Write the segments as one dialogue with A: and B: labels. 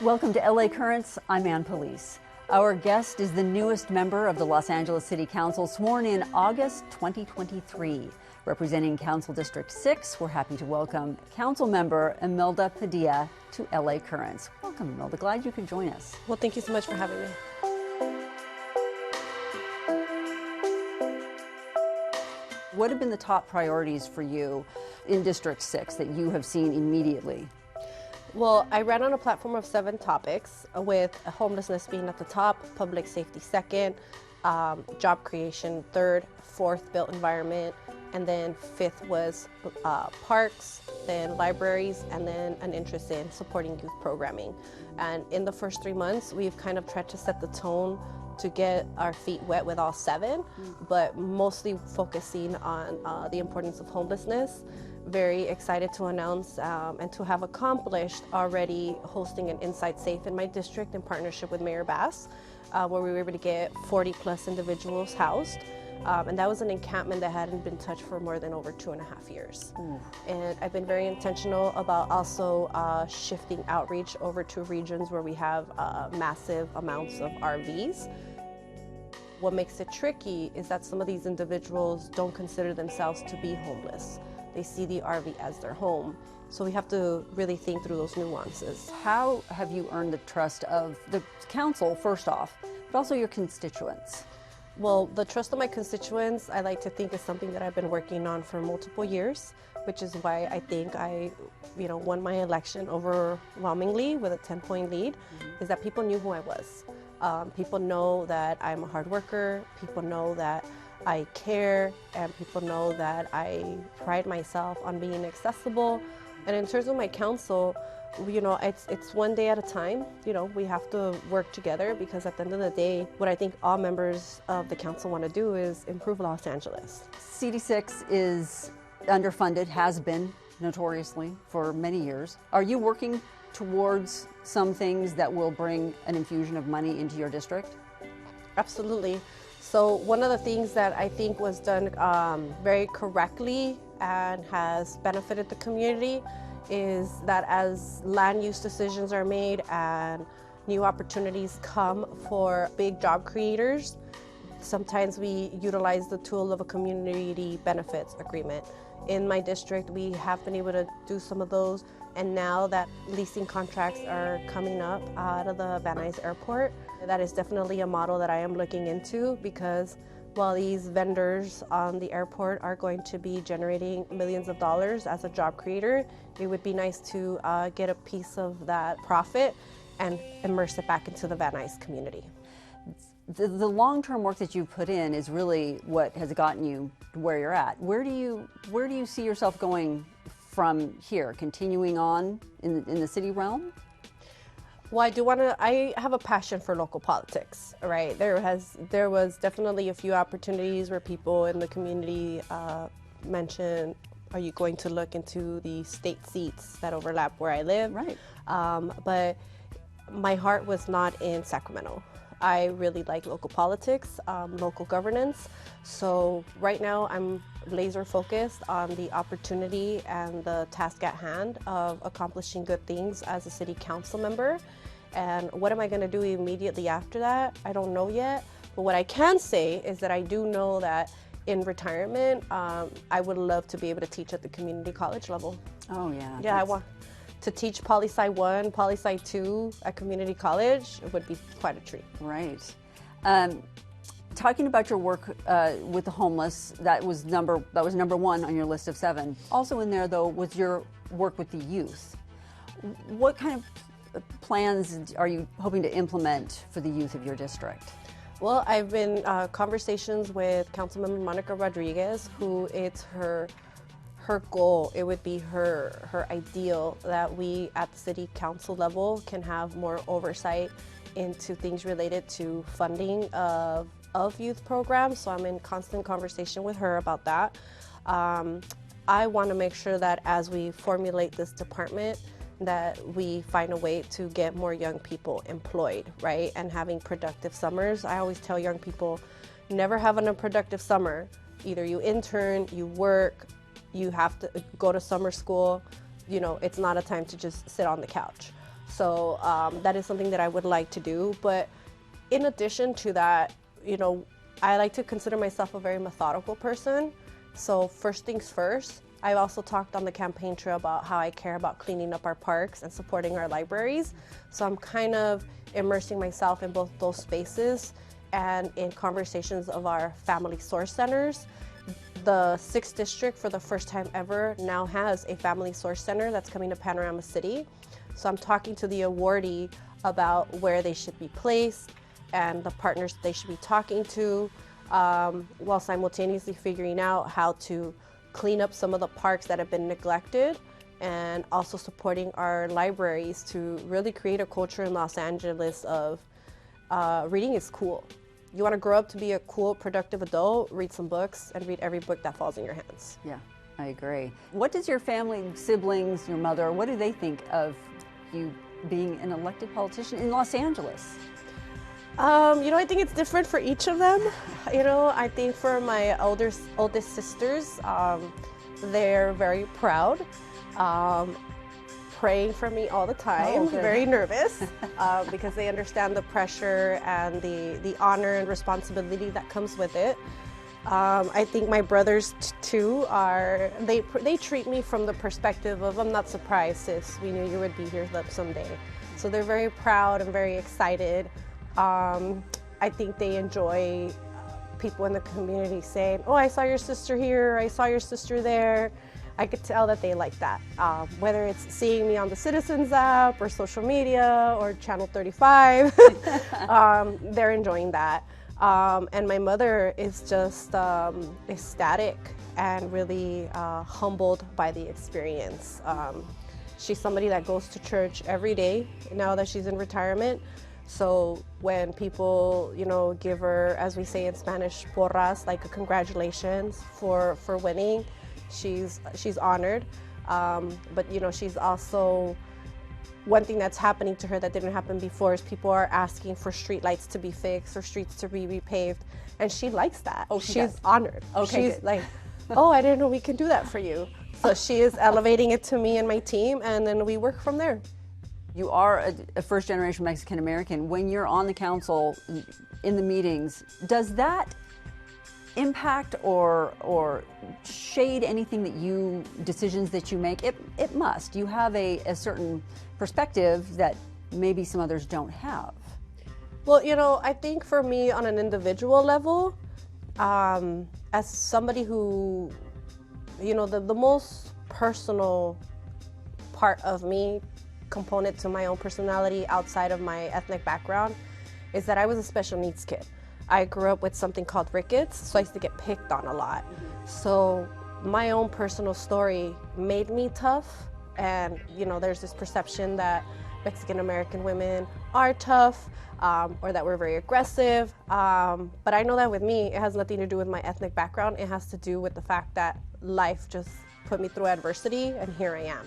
A: Welcome to LA Currents. I'm Ann Pulice. Our guest is the newest member of the Los Angeles City Council, sworn in August 2023. Representing Council District 6, we're happy to welcome Councilmember Imelda Padilla to LA Currents. Welcome, Imelda. Glad you could join us.
B: Well, thank you so much for having me.
A: What have been the top priorities for you in District 6 that you have seen immediately?
B: Well, I ran on a platform of 7 topics, with homelessness being at the top, public safety second, job creation third, fourth, built environment, and then fifth was parks, then libraries, and then an interest in supporting youth programming. And in the first 3 months, we've kind of tried to set the tone to get our feet wet with all 7, but mostly focusing on the importance of homelessness. Very excited to announce and to have accomplished already hosting an Inside Safe in my district in partnership with Mayor Bass, where we were able to get 40 plus individuals housed. And that was an encampment that hadn't been touched for more than over 2.5 years. And I've been very intentional about also shifting outreach over to regions where we have massive amounts of RVs. What makes it tricky is that some of these individuals don't consider themselves to be homeless. They see the RV as their home. So we have to really think through those nuances.
A: How have you earned the trust of the council, first off, but also your constituents?
B: Well, the trust of my constituents, I like to think, is something that I've been working on for multiple years, which is why I think I won my election overwhelmingly with a 10-point lead, is that people knew who I was. People know that I'm a hard worker, people know that I care, and people know that I pride myself on being accessible. And in terms of my council, it's one day at a time. We have to work together, because at the end of the day, what I think all members of the council want to do is improve Los Angeles.
A: CD6 is underfunded, has been notoriously for many years. Are you working towards some things that will bring an infusion of money into your district?
B: Absolutely. So one of the things that I think was done very correctly and has benefited the community is that as land use decisions are made and new opportunities come for big job creators, sometimes we utilize the tool of a community benefits agreement. In my district, we have been able to do some of those, and now that leasing contracts are coming up out of the Van Nuys Airport, that is definitely a model that I am looking into, because while these vendors on the airport are going to be generating millions of dollars as a job creator, it would be nice to get a piece of that profit and immerse it back into the Van Nuys community.
A: The long-term work that you've put in is really what has gotten you to where you're at. Where do you see yourself going from here, continuing on in the city realm?
B: Well, I have a passion for local politics, right? There was definitely a few opportunities where people in the community mentioned, are you going to look into the state seats that overlap where I live?
A: Right.
B: But my heart was not in Sacramento. I really like local politics, local governance. So right now I'm laser focused on the opportunity and the task at hand of accomplishing good things as a city council member. And what am I going to do immediately after that? I don't know yet. But what I can say is that I do know that in retirement, I would love to be able to teach at the community college level.
A: Oh yeah.
B: Yeah, I want to teach Poli-Sci 1, Poli-Sci 2 at community college. It would be quite a treat.
A: Right. Talking about your work with the homeless, that was number 1 on your list of 7. Also in there, though, was your work with the youth. What kind of plans are you hoping to implement for the youth of your district?
B: Well, I've been conversations with Councilmember Monica Rodriguez, who it's her goal, it would be her ideal that we at the city council level can have more oversight into things related to funding of youth programs. So I'm in constant conversation with her about that. I want to make sure that as we formulate this department, that we find a way to get more young people employed, right? And having productive summers. I always tell young people, never have an unproductive summer. Either you intern, you work, you have to go to summer school. It's not a time to just sit on the couch. So that is something that I would like to do. But in addition to that, you know, I like to consider myself a very methodical person. So first things first, I've also talked on the campaign trail about how I care about cleaning up our parks and supporting our libraries. So I'm kind of immersing myself in both those spaces and in conversations of our family source centers. The 6th district, for the first time ever, now has a family source center that's coming to Panorama City. So I'm talking to the awardee about where they should be placed and the partners they should be talking to, while simultaneously figuring out how to clean up some of the parks that have been neglected, and also supporting our libraries to really create a culture in Los Angeles of reading is cool. You want to grow up to be a cool, productive adult, read some books, and read every book that falls in your hands.
A: Yeah, I agree. What does your family, siblings, your mother, what do they think of you being an elected politician in Los Angeles?
B: You know, I think it's different for each of them. You know, I think for my oldest sisters, they're very proud, praying for me all the time, very nervous, because they understand the pressure and the honor and responsibility that comes with it. I think my brothers too they treat me from the perspective of, I'm not surprised, sis, we knew you would be here someday. So they're very proud and very excited. I think they enjoy people in the community saying, oh, I saw your sister here, I saw your sister there. I could tell that they like that. Whether it's seeing me on the Citizens app or social media or Channel 35, they're enjoying that. And my mother is just ecstatic and really humbled by the experience. She's somebody that goes to church every day now that she's in retirement. So when people, you know, give her, as we say in Spanish, porras, like a congratulations for winning, she's honored. But you know, she's also, one thing that's happening to her that didn't happen before is people are asking for street lights to be fixed or streets to be repaved, and she likes that.
A: Oh,
B: she's honored.
A: Okay,
B: she's
A: good.
B: like, oh, I didn't know we can do that for you. So she is elevating it to me and my team, and then we work from there.
A: You are a first-generation Mexican-American. When you're on the council, in the meetings, does that impact or shade anything that decisions that you make? It must. You have a certain perspective that maybe some others don't have.
B: Well, you know, I think for me on an individual level, as somebody who, you know, the most personal part of me, component to my own personality outside of my ethnic background, is that I was a special needs kid. I grew up with something called rickets, so I used to get picked on a lot. So my own personal story made me tough, and you know, there's this perception that Mexican American women are tough, or that we're very aggressive, but I know that with me, it has nothing to do with my ethnic background. It has to do with the fact that life just put me through adversity, and here I am.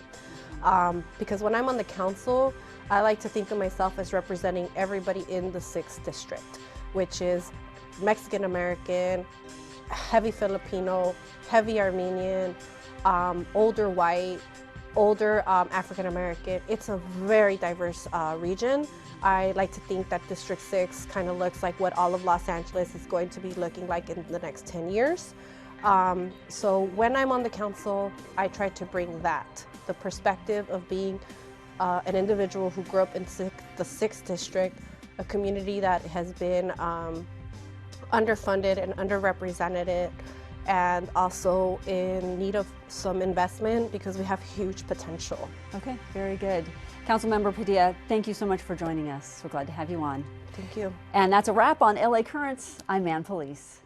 B: Because when I'm on the council, I like to think of myself as representing everybody in the 6th district, which is Mexican American, heavy Filipino, heavy Armenian, older white, older African American. It's a very diverse region. I like to think that District 6 kind of looks like what all of Los Angeles is going to be looking like in the next 10 years. So when I'm on the council, I try to bring that, the perspective of being an individual who grew up in the 6th district, a community that has been underfunded and underrepresented, and also in need of some investment because we have huge potential.
A: Okay, very good. Councilmember Padilla, thank you so much for joining us. We're glad to have you on.
B: Thank you.
A: And that's a wrap on LA Currents. I'm Ann Pulice.